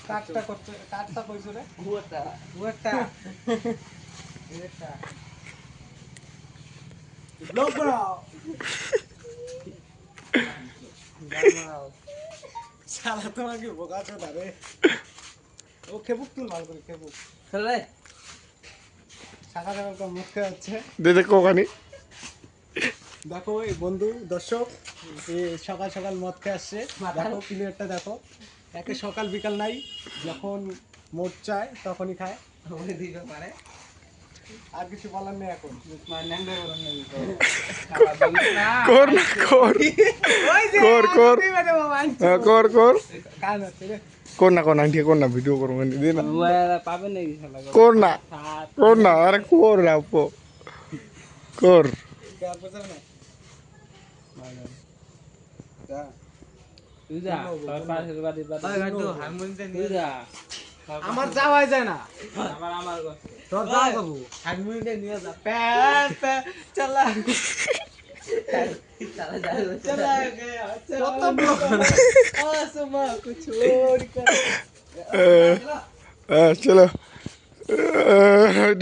কাটটা করতে কাটটা কইছো রে গুয়াটা ওটা এটা ব্লগ বানাও শালা তোমাকে বোকাছো না রে ও খেপুক তুল ভালো করে খেপুক চলে শাখা শাখা মুখে হচ্ছে দে দেখো ওখানে দেখো এই বন্ধু দর্শক এই সকাল সকাল মদ খেয়ে আসছে দেখো প্লেয়ারটা দেখো একে সকাল বিকাল নাই যখন মোট চায় তখনই খায় ওরে দিতে পারে আর কিছু বলার নেই এখন ন্যাংটা করুন না কর না কর কর কর হ্যাঁ, কর কর কান হচ্ছে রে কর না ঠিক কর না ভিডিও করবো দে না পাবেন নাকি শালা কর না আরে কর না পো কর কার পছন্দ না যা তুই যা তোর পাশে বাড়ি তুই যা আমার যাওয়াই যায় না আমার তোর যাওয়া যাবো 1 মিনিটে নিয়ে যা প্যার প্যার চালা चला गया चला आसमां को छोड़ कर चलो ठीक है